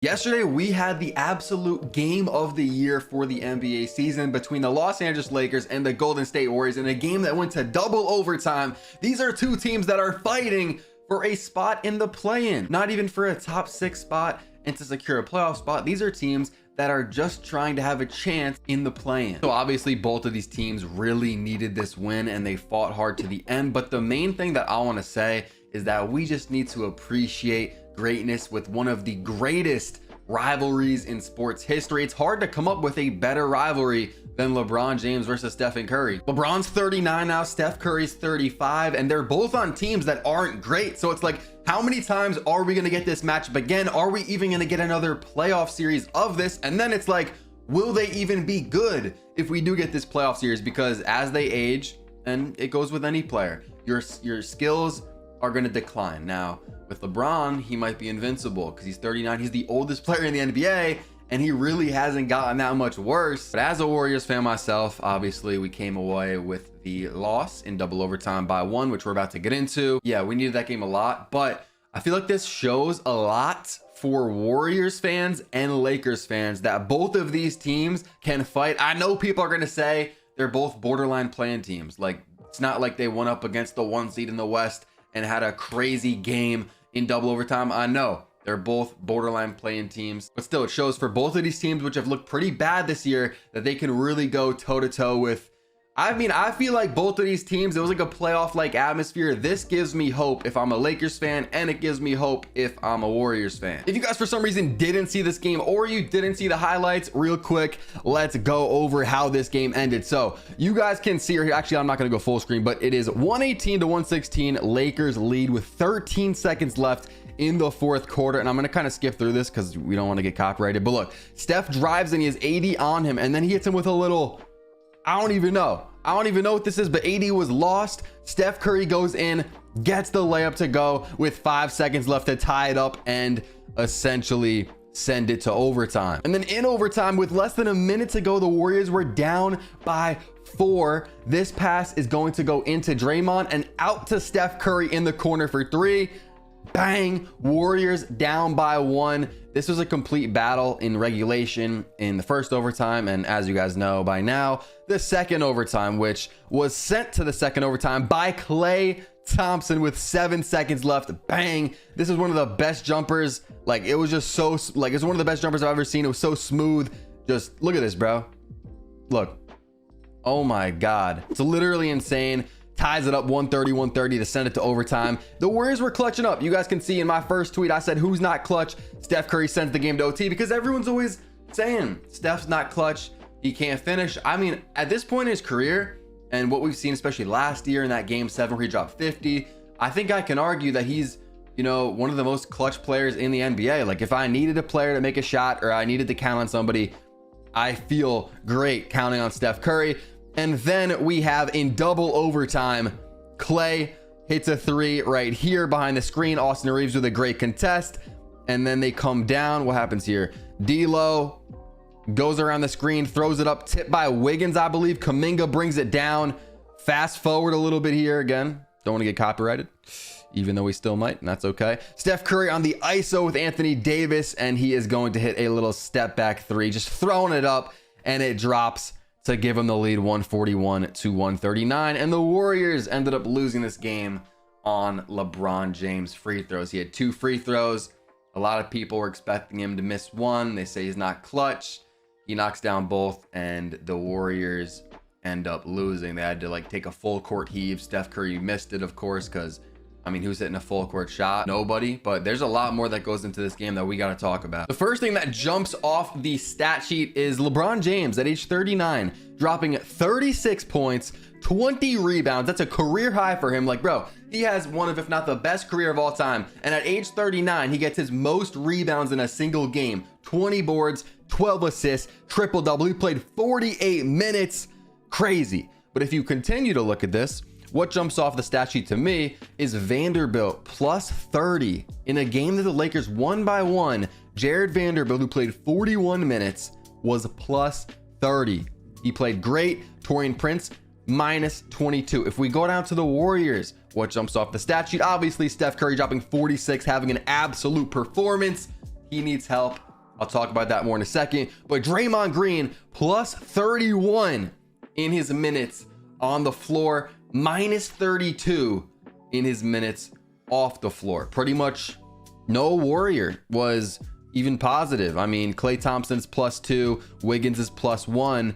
Yesterday, we had the absolute game of the year for the NBA season between the Los Angeles Lakers and the Golden State Warriors in a game that went to double overtime. These are two teams that are fighting for a spot in the play-in, not even for a top 6 spot and to secure a playoff spot. These are teams that are just trying to have a chance in the play-in. So obviously both of these teams really needed this win and they fought hard to the end. But the main thing that I want to say is that we just need to appreciate greatness with one of the greatest rivalries in sports history. It's hard to come up with a better rivalry than LeBron James versus Stephen Curry. LeBron's 39 now, Steph Curry's 35, and they're both on teams that aren't great. So it's like, how many times are we gonna get this matchup again? Are we even gonna get another playoff series of this? And then it's like, will they even be good if we do get this playoff series? Because as they age, and it goes with any player, your skills are going to decline. Now with LeBron, he might be invincible because he's 39. He's the oldest player in the NBA and he really hasn't gotten that much worse. But as a Warriors fan myself, obviously we came away with the loss in double overtime by 1, which we're about to get into. Yeah, we needed that game a lot, but I feel like this shows a lot for Warriors fans and Lakers fans that both of these teams can fight. I know people are going to say they're both borderline play-in teams. Like, it's not like they went up against the 1 seed in the West and had a crazy game in double overtime. I know they're both borderline play-in teams, but still it shows for both of these teams, which have looked pretty bad this year, that they can really go toe to toe with. I mean, I feel like both of these teams, it was like a playoff like atmosphere. This gives me hope if I'm a Lakers fan, and it gives me hope if I'm a Warriors fan. If you guys for some reason didn't see this game or you didn't see the highlights, real quick, let's go over how this game ended. So you guys can see here, actually I'm not going to go full screen, but it is 118 to 116. Lakers lead with 13 seconds left in the 4th quarter, and I'm gonna kind of skip through this because we don't want to get copyrighted. But look, Steph drives and he has AD on him, and then he hits him with a little, I don't even know what this is, but AD was lost. Steph Curry goes in, gets the layup to go with 5 seconds left to tie it up and essentially send it to overtime. And then in overtime, with less than a minute to go, the Warriors were down by 4. This pass is going to go into Draymond and out to Steph Curry in the corner for 3. Bang! Warriors down by 1. This was a complete battle in regulation in the 1st overtime, and as you guys know by now, the 2nd overtime, which was sent to the 2nd overtime by Klay Thompson with 7 seconds left. Bang! This is one of the best jumpers. Like, it was just so, like, it's one of the best jumpers I've ever seen. It was so smooth. Just look at this, bro. Look. Oh my God. It's literally insane. Ties it up 130 to send it to overtime. The Warriors were clutching up. You guys can see in my first tweet, I said, who's not clutch? Steph Curry sends the game to OT because everyone's always saying Steph's not clutch. He can't finish. I mean, at this point in his career and what we've seen, especially last year in that game 7 where he dropped 50, I think I can argue that he's, you know, one of the most clutch players in the NBA. Like, if I needed a player to make a shot or I needed to count on somebody, I feel great counting on Steph Curry. And then we have in double overtime, Klay hits a 3 right here behind the screen. Austin Reeves with a great contest. And then they come down. What happens here? D'Lo goes around the screen, throws it up, tipped by Wiggins, I believe. Kuminga brings it down. Fast forward a little bit here again. Don't want to get copyrighted, even though we still might, and that's okay. Steph Curry on the ISO with Anthony Davis, and he is going to hit a little step back 3, just throwing it up, and it drops to give them the lead 141 to 139. And the Warriors ended up losing this game on LeBron James free throws. He had 2 free throws. A lot of people were expecting him to miss 1. They say he's not clutch. He knocks down both, and the Warriors end up losing. They had to like take a full court heave. Steph Curry missed it, of course, because I mean, who's hitting a full court shot? Nobody. But there's a lot more that goes into this game that we got to talk about. The first thing that jumps off the stat sheet is LeBron James at age 39, dropping 36 points, 20 rebounds. That's a career high for him. Like, bro, he has one of, if not the best career of all time. And at age 39, he gets his most rebounds in a single game. 20 boards, 12 assists, triple double. He played 48 minutes. Crazy. But if you continue to look at this, what jumps off the stat sheet to me is Vanderbilt plus 30 in a game that the Lakers won by 1. Jared Vanderbilt, who played 41 minutes, was plus 30. He played great. Taurean Prince minus 22. If we go down to the Warriors, what jumps off the stat sheet? Obviously, Steph Curry dropping 46, having an absolute performance. He needs help. I'll talk about that more in a second. But Draymond Green plus 31 in his minutes on the floor, minus 32 in his minutes off the floor. Pretty much no Warrior was even positive. I mean, Klay Thompson's +2, Wiggins is +1.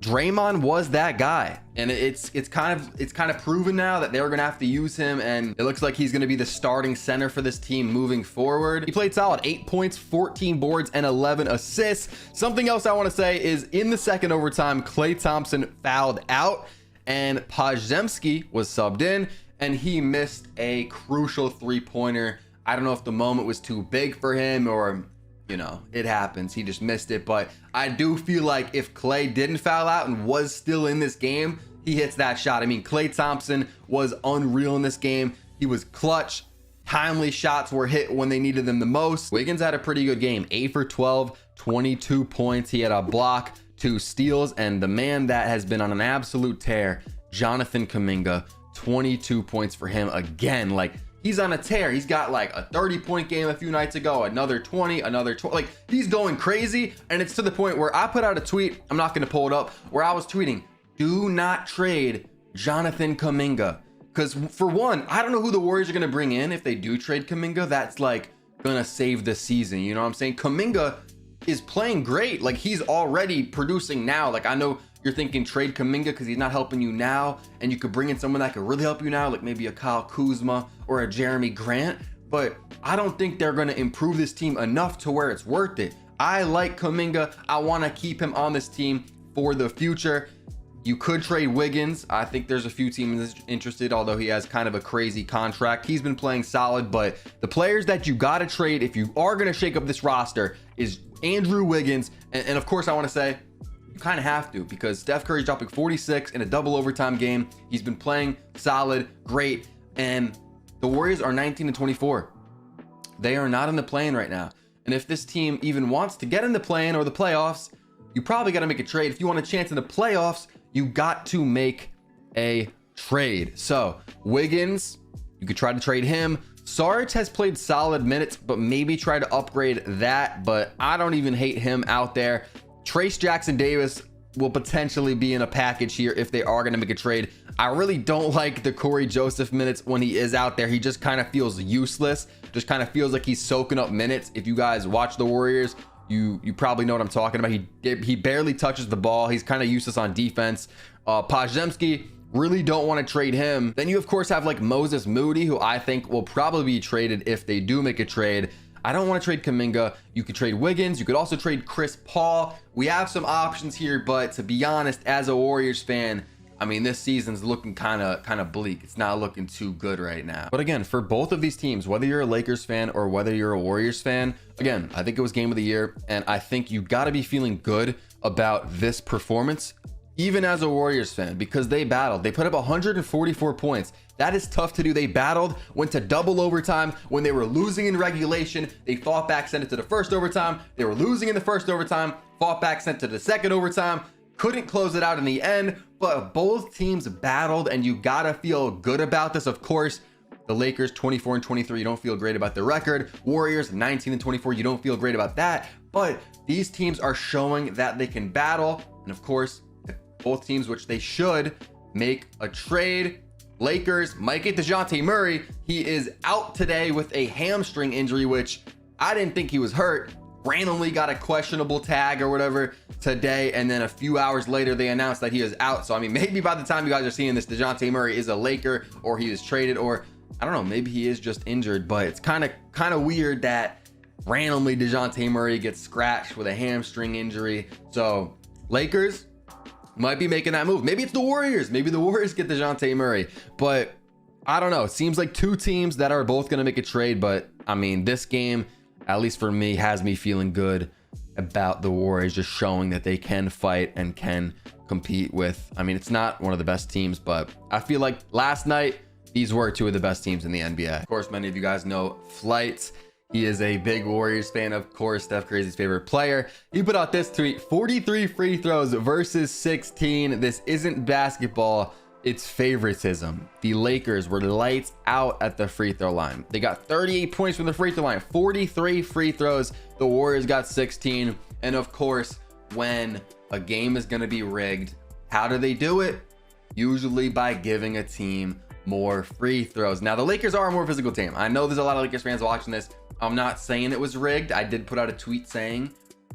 Draymond was that guy, and it's kind of proven now that they're gonna have to use him, and it looks like he's gonna be the starting center for this team moving forward. He played solid, 8 points, 14 boards, and 11 assists. Something else I want to say is in the second overtime, Klay Thompson fouled out, and Podziemski was subbed in, and he missed a crucial three-pointer. I don't know if the moment was too big for him or, you know, it happens. He just missed it. But I do feel like if Klay didn't foul out and was still in this game, he hits that shot. I mean, Klay Thompson was unreal in this game. He was clutch. Timely shots were hit when they needed them the most. Wiggins had a pretty good game. 8 for 12, 22 points. He had a block, 2 steals. And the man that has been on an absolute tear, Jonathan Kuminga, 22 points for him again. Like, he's on a tear. He's got like a 30-point game a few nights ago, another 20, another 20. Like, he's going crazy. And it's to the point where I put out a tweet, I'm not going to pull it up, where I was tweeting, do not trade Jonathan Kuminga. Because for one, I don't know who the Warriors are going to bring in if they do trade Kuminga. That's like going to save the season. You know what I'm saying? Kuminga is playing great. Like, he's already producing now. Like, I know you're thinking trade Kuminga because he's not helping you now, and you could bring in someone that could really help you now, like maybe a Kyle Kuzma or a Jeremy Grant. But I don't think they're going to improve this team enough to where it's worth it. I like Kuminga. I want to keep him on this team for the future. You could trade Wiggins. I think there's a few teams interested, although he has kind of a crazy contract. He's been playing solid, but the players that you got to trade if you are going to shake up this roster is Andrew Wiggins. And of course, I want to say, you kind of have to, because Steph Curry's dropping 46 in a double overtime game. He's been playing solid, great, and the Warriors are 19-24. They are not in the play-in right now. And if this team even wants to get in the play-in or the playoffs, you probably got to make a trade. If you want a chance in the playoffs, you got to make a trade. So Wiggins, you could try to trade him. Sarge has played solid minutes, but maybe try to upgrade that. But I don't even hate him out there. Trace Jackson Davis will potentially be in a package here if they are going to make a trade. I really don't like the Corey Joseph minutes when he is out there. He just kind of feels useless. Just kind of feels like he's soaking up minutes. If you guys watch the Warriors, you probably know what I'm talking about. He barely touches the ball. He's kind of useless on defense. Podziemski, really don't want to trade him. Then you of course have like Moses Moody, who I think will probably be traded if they do make a trade. I don't want to trade Kuminga. You could trade Wiggins. You could also trade Chris Paul. We have some options here, but to be honest, as a Warriors fan, I mean, this season's looking kind of bleak. It's not looking too good right now. But again, for both of these teams, whether you're a Lakers fan or whether you're a Warriors fan, again, I think it was game of the year, and I think you got to be feeling good about this performance, even as a Warriors fan, because they battled. They put up 144 points. That is tough to do. They battled, went to double overtime when they were losing in regulation. They fought back, sent it to the first overtime. They were losing in the first overtime, fought back, sent it to the second overtime. Couldn't close it out in the end, but both teams battled, and you gotta feel good about this. Of course, the Lakers 24-23, you don't feel great about the record. Warriors 19-24, you don't feel great about that. But these teams are showing that they can battle, and of course, if both teams, which they should, make a trade. Lakers might get DeJounte Murray. He is out today with a hamstring injury, which I didn't think he was hurt. Randomly got a questionable tag or whatever today, and then a few hours later they announced that he is out. So I mean, maybe by the time you guys are seeing this, DeJounte Murray is a Laker, or he is traded, or I don't know, maybe he is just injured. But it's kind of weird that randomly DeJounte Murray gets scratched with a hamstring injury. So Lakers might be making that move. Maybe it's the Warriors. Maybe the Warriors get DeJounte Murray. But I don't know. It seems like two teams that are both going to make a trade. But I mean, this game, at least for me, has me feeling good about the Warriors, just showing that they can fight and can compete with, I mean, it's not one of the best teams, but I feel like last night, these were two of the best teams in the NBA. Of course, many of you guys know Flight. He is a big Warriors fan, of course, Steph Curry's favorite player. He put out this tweet: 43 free throws versus 16. This isn't basketball. it's favoritism. The Lakers were lights out at the free throw line. They got 38 points from the free throw line, 43 free throws. The Warriors got 16. And of course, when a game is going to be rigged, how do they do it? Usually by giving a team more free throws. Now, the Lakers are a more physical team. I know there's a lot of Lakers fans watching this. I'm not saying it was rigged. I did put out a tweet saying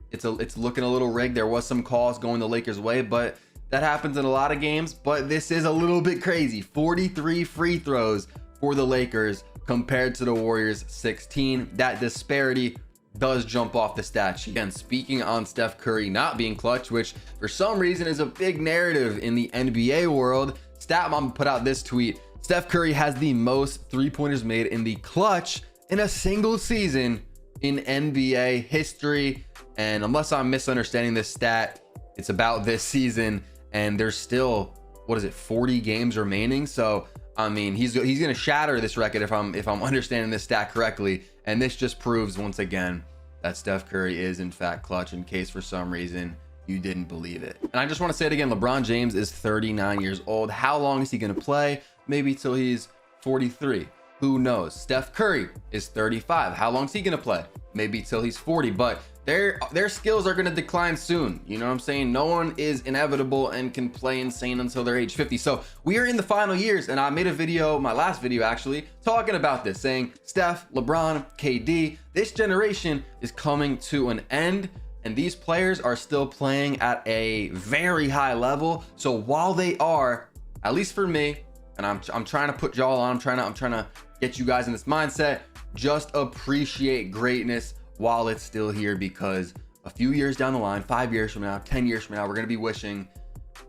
it's looking a little rigged. There was some calls going the Lakers' way, but that happens in a lot of games. But this is a little bit crazy. 43 free throws for the Lakers compared to the Warriors 16. That disparity does jump off the stat sheet. Again, speaking on Steph Curry not being clutch, which for some reason is a big narrative in the NBA world. StatMom put out this tweet. Steph Curry has the most three-pointers made in the clutch in a single season in NBA history. And unless I'm misunderstanding this stat, it's about this season, and there's still, what is it, 40 games remaining. So I mean, he's gonna shatter this record if I'm understanding this stat correctly. And this just proves once again that Steph Curry is in fact clutch, in case for some reason you didn't believe it. And I just want to say it again, LeBron James is 39 years old. How long is he gonna play? Maybe till he's 43. Who knows? Steph Curry is 35. How long is he gonna play? Maybe till he's 40. But their skills are going to decline soon. You know what I'm saying? No one is inevitable and can play insane until they're age 50. So we are in the final years, and I made a video, my last video actually, talking about this, saying Steph, LeBron, KD, this generation is coming to an end, and these players are still playing at a very high level. So while they are, at least for me, and I'm trying to put y'all on, I'm trying to get you guys in this mindset, just appreciate greatness while it's still here, because a few years down the line, 5 years from now, 10 years from now, we're going to be wishing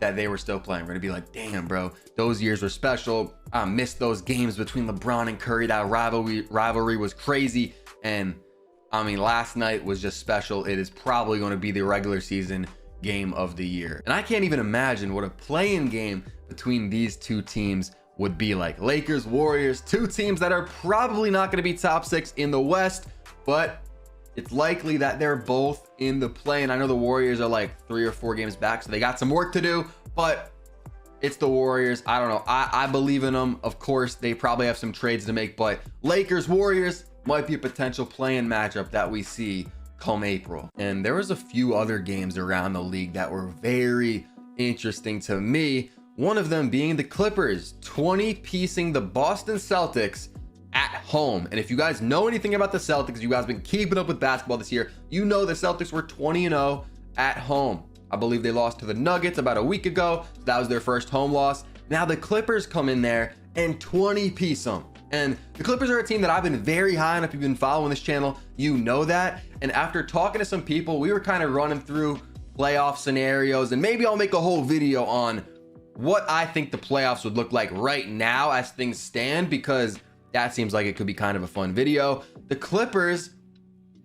that they were still playing. We're going to be like, damn, bro, those years were special. I missed those games between LeBron and Curry. That rivalry was crazy. And I mean, last night was just special. It is probably going to be the regular season game of the year. And I can't even imagine what a play-in game between these two teams would be like. Lakers, Warriors, two teams that are probably not going to be top 6 in the West, but it's likely that they're both in the play. And I know the Warriors are like 3 or 4 games back, so they got some work to do, but it's the Warriors. I don't know. I believe in them. Of course, they probably have some trades to make, but Lakers, Warriors might be a potential play-in matchup that we see come April. And there was a few other games around the league that were very interesting to me. One of them being the Clippers 20-piecing the Boston Celtics at home. And if you guys know anything about the Celtics, you guys have been keeping up with basketball this year, you know the Celtics were 20-0 at home. I believe they lost to the Nuggets about a week ago. So that was their first home loss. Now the Clippers come in there and 20-piece them. And the Clippers are a team that I've been very high on. If you've been following this channel, you know that. And after talking to some people, we were kind of running through playoff scenarios, and maybe I'll make a whole video on what I think the playoffs would look like right now as things stand, because that seems like it could be kind of a fun video. The Clippers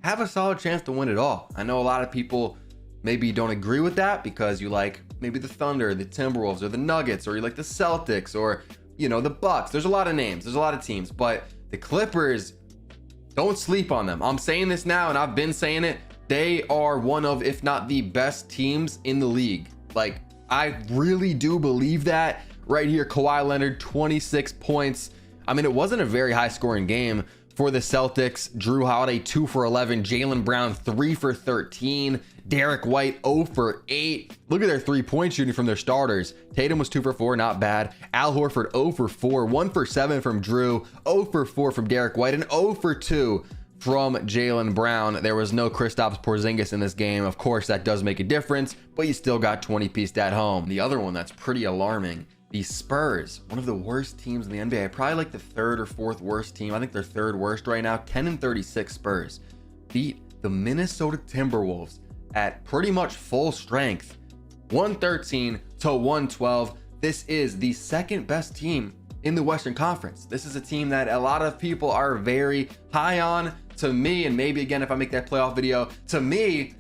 have a solid chance to win it all. I know a lot of people maybe don't agree with that because you like maybe the Thunder, the Timberwolves, or the Nuggets, or you like the Celtics, or you know, the Bucks. There's a lot of names, there's a lot of teams, but the Clippers, don't sleep on them. I'm saying this now, and I've been saying it. They are one of, if not the best teams in the league. Like, I really do believe that. Right here, Kawhi Leonard, 26 points. I mean, it wasn't a very high scoring game for the Celtics. Drew Holiday, 2 for 11. Jaylen Brown, 3 for 13. Derek White, 0 for 8. Look at their 3-point shooting from their starters. Tatum was 2 for 4, not bad. Al Horford, 0 for 4. 1 for 7 from Drew. 0 for 4 from Derek White. And 0 for 2 from Jaylen Brown. There was no Kristaps Porzingis in this game. Of course, that does make a difference, but you still got 20-pieced at home. The other one that's pretty alarming, the Spurs, one of the worst teams in the NBA, probably like the 3rd or 4th worst team. I think they're 3rd worst right now. 10-36 Spurs beat the Minnesota Timberwolves at pretty much full strength, 113-112. This is the 2nd best team in the Western Conference. This is a team that a lot of people are very high on. To me, and maybe again if I make that playoff video, to me,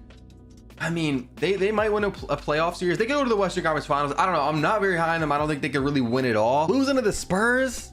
I mean, they might win a playoff series. They could go to the Western Conference Finals. I don't know. I'm not very high on them. I don't think they could really win it all. Losing to the Spurs,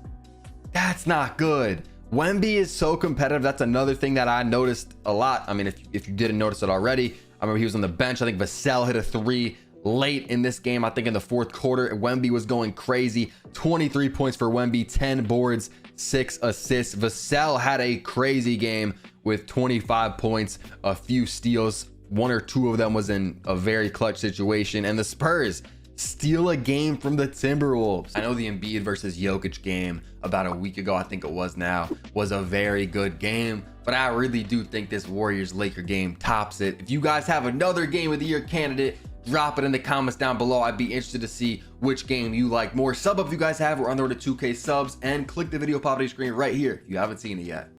that's not good. Wemby is so competitive. That's another thing that I noticed a lot. I mean, if you didn't notice it already, I remember he was on the bench. I think Vassell hit a 3 late in this game. I think in the fourth quarter, Wemby was going crazy. 23 points for Wemby, 10 boards, 6 assists. Vassell had a crazy game with 25 points, a few steals. 1 or 2 of them was in a very clutch situation. And the Spurs steal a game from the Timberwolves. I know the Embiid versus Jokic game about a week ago, I think it was now, was a very good game, but I really do think this Warriors-Laker game tops it. If you guys have another game of the year candidate, drop it in the comments down below. I'd be interested to see which game you like more. Sub up if you guys have. We're on the road to 2K subs, and click the video pop on your screen right here if you haven't seen it yet.